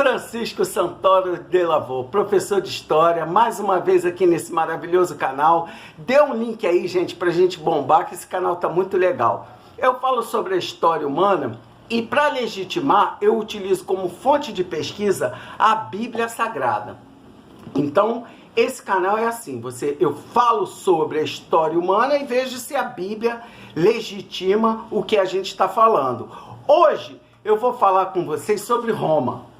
Francisco Santoro de Lavô, professor de História, mais uma vez aqui nesse maravilhoso canal. Dê um link aí, gente, pra gente bombar, que esse canal tá muito legal. Eu falo sobre a história humana e, para legitimar, eu utilizo como fonte de pesquisa a Bíblia Sagrada. Então, esse canal é assim, eu falo sobre a história humana e vejo se a Bíblia legitima o que a gente está falando. Hoje, eu vou falar com vocês sobre Roma.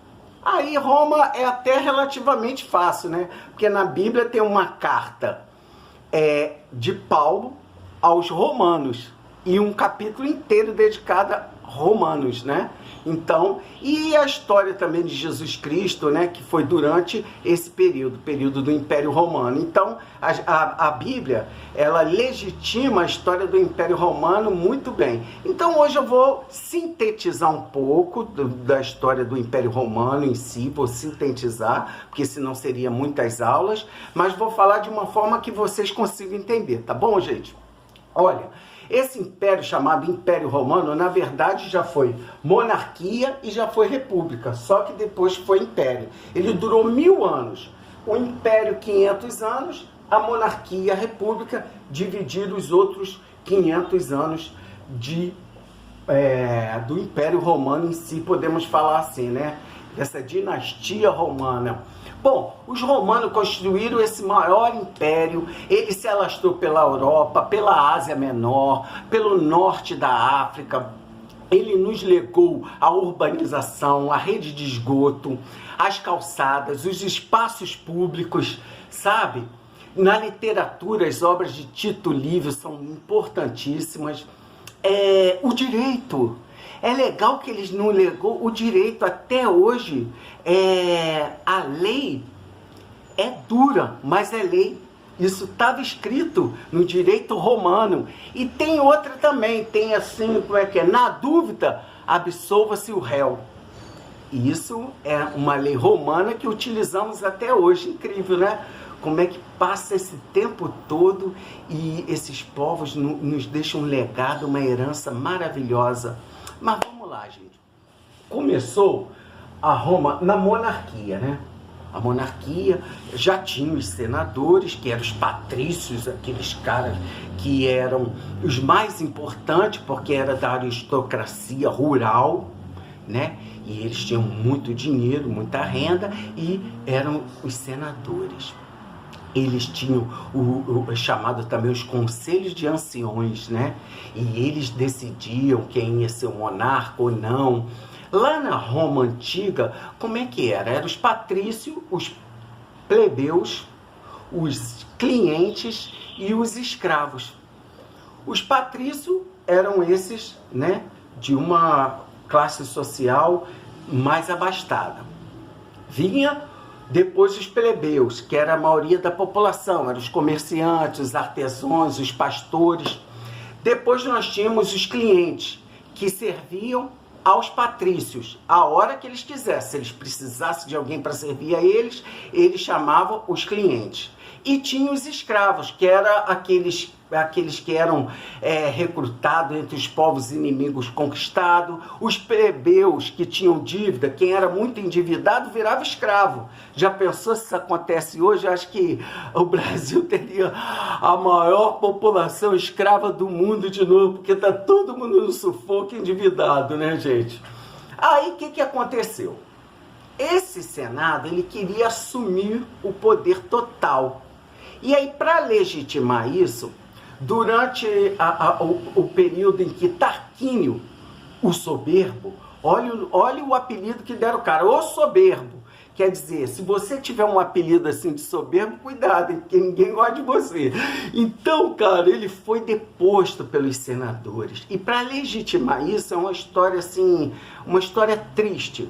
Aí Roma é até relativamente fácil, né? Porque na Bíblia tem uma carta de Paulo aos romanos e um capítulo inteiro dedicado a romanos, né? Então, e a história também de Jesus Cristo, né? Que foi durante esse período do Império Romano. Então, a Bíblia, ela legitima a história do Império Romano muito bem. Então, hoje eu vou sintetizar um pouco da história do Império Romano em si, vou sintetizar, porque senão seria muitas aulas, mas vou falar de uma forma que vocês consigam entender, tá bom, gente? Olha, esse império chamado Império Romano, na verdade, já foi monarquia e já foi república, só que depois foi império. Ele durou 1000 anos. O império, 500 anos, a monarquia, a república, dividido os outros 500 anos do Império Romano em si, podemos falar assim, né? Dessa dinastia romana. Bom, os romanos construíram esse maior império, ele se alastrou pela Europa, pela Ásia Menor, pelo norte da África. Ele nos legou a urbanização, a rede de esgoto, as calçadas, os espaços públicos, sabe? Na literatura, as obras de Tito Livio são importantíssimas. O direito. É legal que eles não legou o direito até hoje. A lei é dura, mas é lei. Isso estava escrito no direito romano. E tem outra também, tem assim, como é que é? Na dúvida, absolva-se o réu. E isso é uma lei romana que utilizamos até hoje. Incrível, né? Como é que passa esse tempo todo e esses povos nos deixam um legado, uma herança maravilhosa. Mas vamos lá, gente. Começou a Roma na monarquia, né? A monarquia já tinha os senadores, que eram os patrícios, aqueles caras que eram os mais importantes, porque era da aristocracia rural, né? E eles tinham muito dinheiro, muita renda, e eram os senadores. Eles tinham o chamado também os conselhos de anciões, né? E eles decidiam quem ia ser o monarca ou não. Lá na Roma antiga, como é que era? Eram os patrícios, os plebeus, os clientes e os escravos. Os patrícios eram esses, né? De uma classe social mais abastada. Vinha depois os plebeus, que era a maioria da população, eram os comerciantes, os artesãos, os pastores. Depois nós tínhamos os clientes, que serviam aos patrícios, a hora que eles quisessem. Se eles precisassem de alguém para servir a eles, eles chamavam os clientes. E tinha os escravos, que eram aqueles que eram recrutados entre os povos inimigos conquistados. Os plebeus que tinham dívida, quem era muito endividado virava escravo. Já pensou se isso acontece hoje? Eu acho que o Brasil teria a maior população escrava do mundo de novo, porque está todo mundo no sufoco endividado, né, gente? Aí o que aconteceu? Esse Senado, ele queria assumir o poder total. E aí, para legitimar isso, durante o período em que Tarquínio, o soberbo, olha o apelido que deram o cara, o soberbo. Quer dizer, se você tiver um apelido assim de soberbo, cuidado, hein, porque ninguém gosta de você. Então, cara, ele foi deposto pelos senadores. E para legitimar isso, é uma história assim, uma história triste.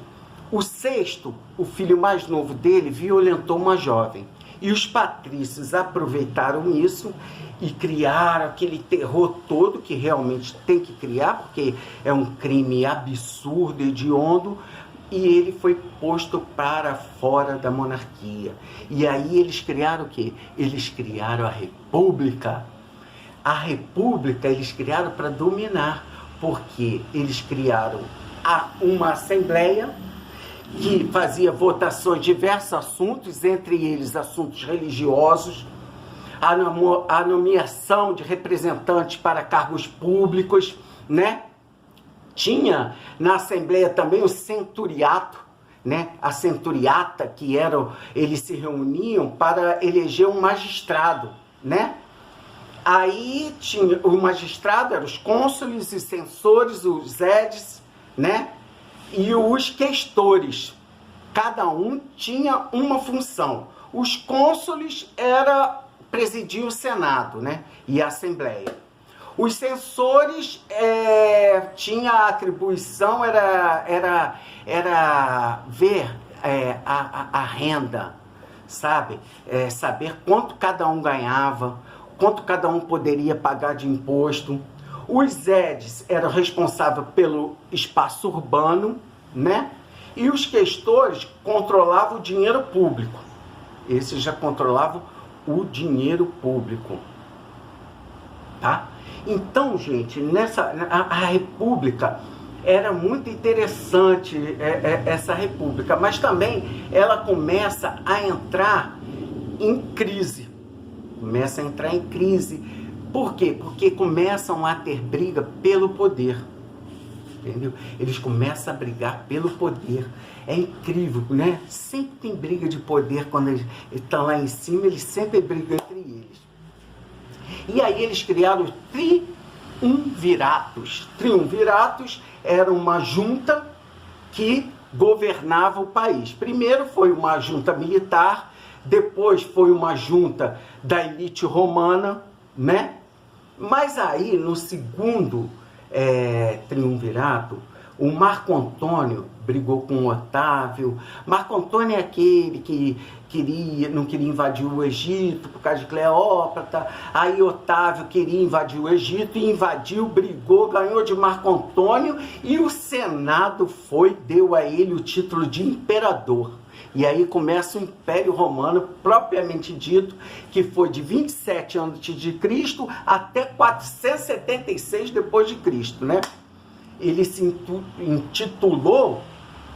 O Sexto, o filho mais novo dele, violentou uma jovem. E os patrícios aproveitaram isso e criaram aquele terror todo que realmente tem que criar, porque é um crime absurdo, hediondo, e ele foi posto para fora da monarquia. E aí eles criaram o quê? Eles criaram a república. A república eles criaram para dominar, porque eles criaram uma assembleia que fazia votações de diversos assuntos, entre eles assuntos religiosos, a nomeação de representantes para cargos públicos, né? Tinha na Assembleia também o centuriato, né? A centuriata, que eles se reuniam para eleger um magistrado, né? Aí tinha o magistrado, eram os cônsules, os censores, os edes, né? E os questores. Cada um tinha uma função. Os cônsules presidiam o Senado, né? E a Assembleia. Os censores tinha a atribuição, era ver a renda, sabe? Saber quanto cada um ganhava, quanto cada um poderia pagar de imposto. Os edes eram responsáveis pelo espaço urbano, né? E os questores controlavam o dinheiro público. Esses já controlavam o dinheiro público, tá? Então, gente, a República era muito interessante, essa República, mas também ela começa a entrar em crise. Por quê? Porque começam a ter briga pelo poder. Entendeu? Eles começam a brigar pelo poder. É incrível, né? Sempre tem briga de poder quando eles estão lá em cima, eles sempre brigam entre eles. E aí eles criaram os triunviratos. Triunviratos era uma junta que governava o país. Primeiro foi uma junta militar, depois foi uma junta da elite romana, né? Mas aí, no segundo triunvirato, o Marco Antônio brigou com o Otávio. Marco Antônio é aquele que não queria invadir o Egito por causa de Cleópatra. Aí Otávio queria invadir o Egito e invadiu, brigou, ganhou de Marco Antônio e o Senado deu a ele o título de imperador. E aí começa o Império Romano, propriamente dito, que foi de 27 a.C. até 476 depois de Cristo, né? Ele se intitulou,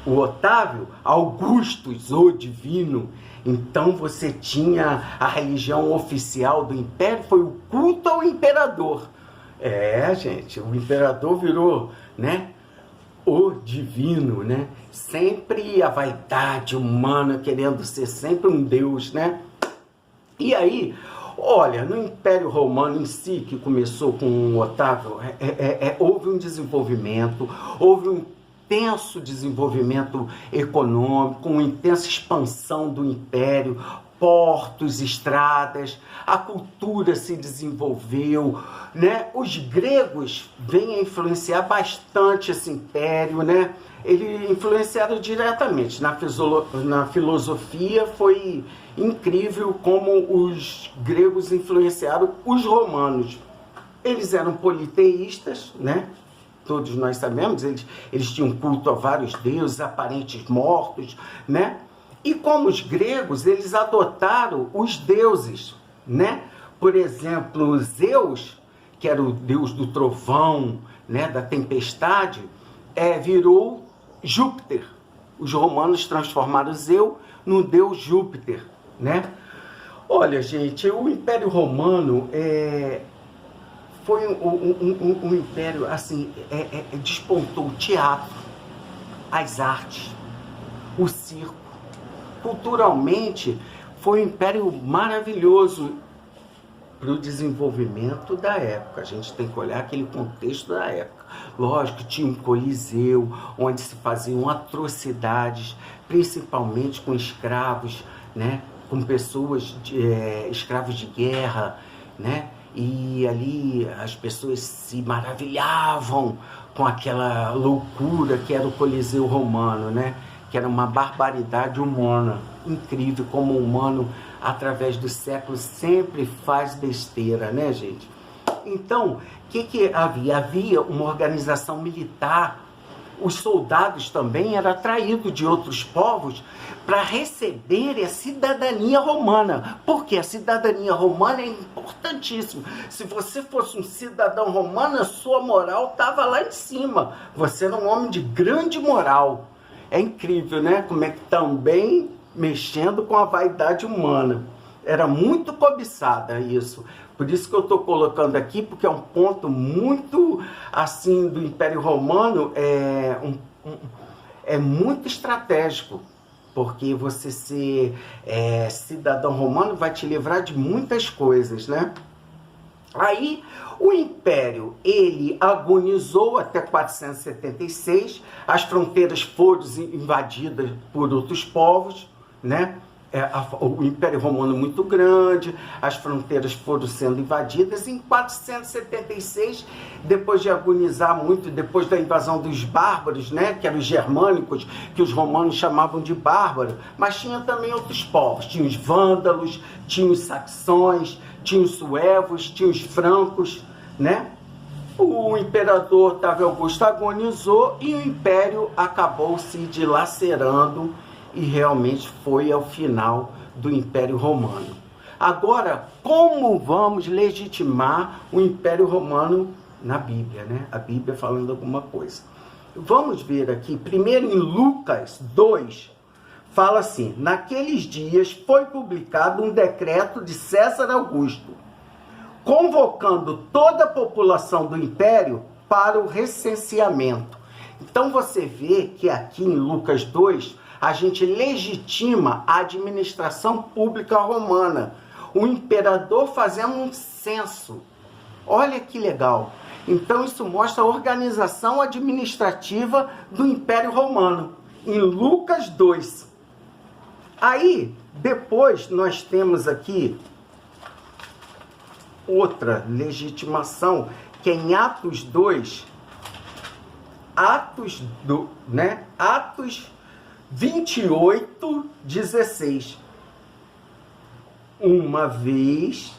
o Otávio, Augustus, o Divino. Então você tinha a religião oficial do Império, foi o culto ao imperador. Gente, o imperador virou, né? O divino, né? Sempre a vaidade humana querendo ser sempre um Deus, né? E aí, olha, no Império Romano em si, que começou com o Otávio, houve um desenvolvimento, houve um intenso desenvolvimento econômico, uma intensa expansão do Império, portos, estradas, a cultura se desenvolveu, né? Os gregos vêm a influenciar bastante esse império, né? Eles influenciaram diretamente na filosofia. Foi incrível como os gregos influenciaram os romanos. Eles eram politeístas, né? Todos nós sabemos, eles tinham culto a vários deuses, aparentes mortos, né? E como os gregos, eles adotaram os deuses, né? Por exemplo, Zeus, que era o deus do trovão, né? Da tempestade, virou Júpiter. Os romanos transformaram Zeus no deus Júpiter, né? Olha, gente, o Império Romano foi um império, assim, despontou o teatro, as artes, o circo. Culturalmente, foi um império maravilhoso para o desenvolvimento da época. A gente tem que olhar aquele contexto da época. Lógico, tinha um coliseu, onde se faziam atrocidades, principalmente com escravos, né? Com pessoas, escravos de guerra, né? E ali as pessoas se maravilhavam com aquela loucura que era o Coliseu Romano, né? Que era uma barbaridade humana. Incrível como o humano, através dos séculos, sempre faz besteira, né, gente? Então, o que havia? Havia uma organização militar. Os soldados também eram atraídos de outros povos para receberem a cidadania romana. Porque a cidadania romana é importantíssima. Se você fosse um cidadão romano, a sua moral estava lá em cima. Você era um homem de grande moral. É incrível, né? Como é que também mexendo com a vaidade humana. Era muito cobiçada isso. Por isso que eu estou colocando aqui, porque é um ponto muito, assim, do Império Romano, é muito estratégico. Porque você ser cidadão romano vai te livrar de muitas coisas, né? Aí, o Império, ele agonizou até 476, as fronteiras foram invadidas por outros povos, né? O Império Romano muito grande, as fronteiras foram sendo invadidas. Em 476, depois de agonizar muito, depois da invasão dos bárbaros, né, que eram os germânicos, que os romanos chamavam de bárbaros, mas tinha também outros povos, tinha os vândalos, tinha os saxões, tinha os suevos, tinha os francos, né? O imperador Otávio Augusto agonizou e o império acabou se dilacerando, e realmente foi ao final do Império Romano. Agora, como vamos legitimar o Império Romano na Bíblia, né? A Bíblia falando alguma coisa. Vamos ver aqui, primeiro em Lucas 2, fala assim: naqueles dias foi publicado um decreto de César Augusto, convocando toda a população do Império para o recenseamento. Então você vê que aqui em Lucas 2, a gente legitima a administração pública romana. O imperador fazendo um censo. Olha que legal. Então isso mostra a organização administrativa do Império Romano. Em Lucas 2. Aí, depois nós temos aqui outra legitimação, que é em Atos 2. Atos 28, 16. Uma vez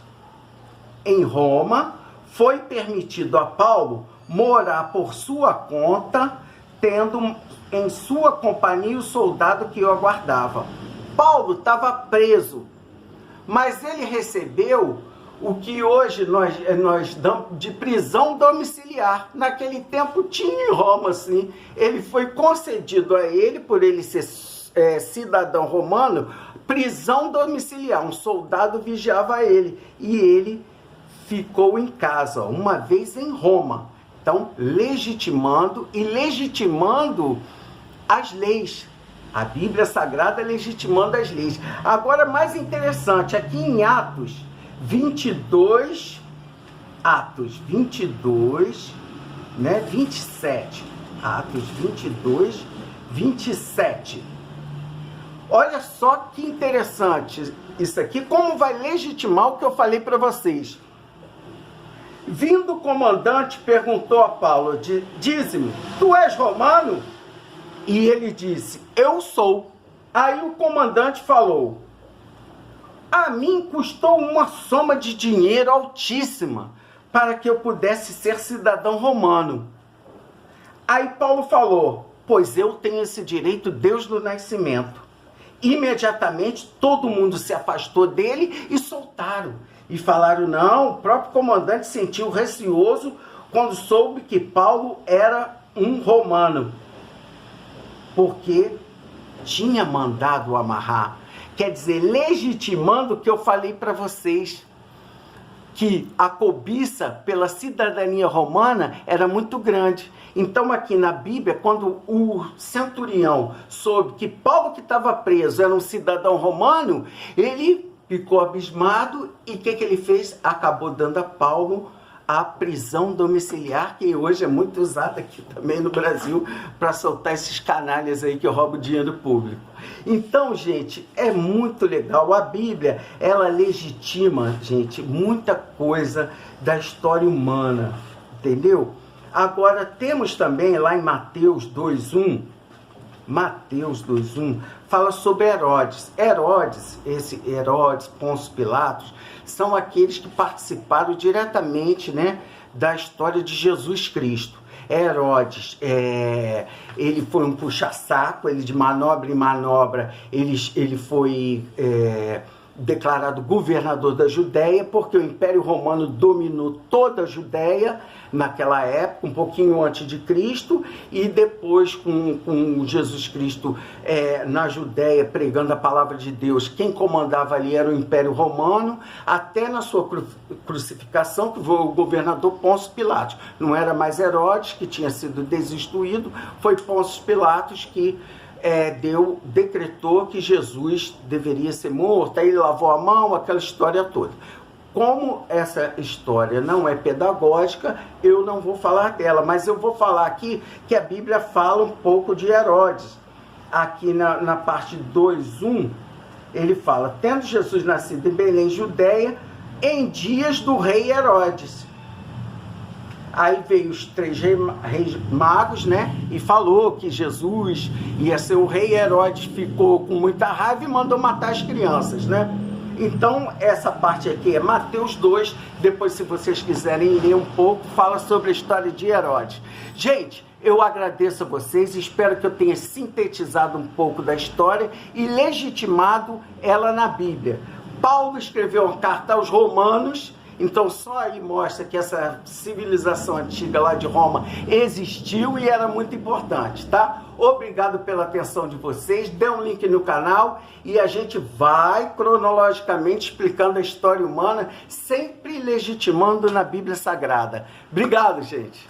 em Roma, foi permitido a Paulo morar por sua conta, tendo em sua companhia o soldado que o aguardava. Paulo estava preso, mas ele recebeu o que hoje nós damos de prisão domiciliar. Naquele tempo tinha em Roma, assim. Ele foi concedido a ele, por ele ser cidadão romano, prisão domiciliar. Um soldado vigiava ele e ele ficou em casa, uma vez em Roma. Então, legitimando as leis. A Bíblia Sagrada legitimando as leis. Agora, mais interessante, aqui em Atos 22, Atos 22, né, 27, Atos 22, 27. Olha só que interessante isso aqui, como vai legitimar o que eu falei para vocês. Vindo o comandante, perguntou a Paulo, dize-me, tu és romano? E ele disse, eu sou. Aí o comandante falou, a mim custou uma soma de dinheiro altíssima para que eu pudesse ser cidadão romano. Aí Paulo falou, pois eu tenho esse direito desde o nascimento. Imediatamente todo mundo se afastou dele e soltaram. E falaram, não, o próprio comandante sentiu receoso quando soube que Paulo era um romano, porque tinha mandado amarrar. Quer dizer, legitimando o que eu falei para vocês, que a cobiça pela cidadania romana era muito grande. Então aqui na Bíblia, quando o centurião soube que Paulo, que estava preso, era um cidadão romano, ele ficou abismado e o que ele fez? Acabou dando a Paulo a prisão domiciliar, que hoje é muito usada aqui também no Brasil para soltar esses canalhas aí que roubam dinheiro público. Então, gente, é muito legal. A Bíblia, ela legitima, gente, muita coisa da história humana, entendeu? Agora, temos também lá em Mateus 2:1, Mateus 2:1, fala sobre Herodes. Herodes, Pôncio Pilatos, são aqueles que participaram diretamente, né, da história de Jesus Cristo. Herodes, ele foi um puxa-saco, ele de manobra em manobra, ele foi declarado governador da Judéia, porque o Império Romano dominou toda a Judéia naquela época, um pouquinho antes de Cristo, e depois com Jesus Cristo na Judéia, pregando a palavra de Deus, quem comandava ali era o Império Romano, até na sua crucificação, que foi o governador Pôncio Pilatos. Não era mais Herodes, que tinha sido destituído, foi Pôncio Pilatos que decretou que Jesus deveria ser morto, aí ele lavou a mão, aquela história toda. Como essa história não é pedagógica, eu não vou falar dela, mas eu vou falar aqui que a Bíblia fala um pouco de Herodes. Aqui na parte 2:1, ele fala: tendo Jesus nascido em Belém, Judéia, em dias do rei Herodes. Aí veio os 3 reis magos, né? E falou que Jesus ia ser o rei. Herodes ficou com muita raiva e mandou matar as crianças, né? Então, essa parte aqui é Mateus 2. Depois, se vocês quiserem ler um pouco, fala sobre a história de Herodes. Gente, eu agradeço a vocês. Espero que eu tenha sintetizado um pouco da história e legitimado ela na Bíblia. Paulo escreveu uma carta aos Romanos. Então só aí mostra que essa civilização antiga lá de Roma existiu e era muito importante, tá? Obrigado pela atenção de vocês, dê um link no canal e a gente vai cronologicamente explicando a história humana, sempre legitimando na Bíblia Sagrada. Obrigado, gente!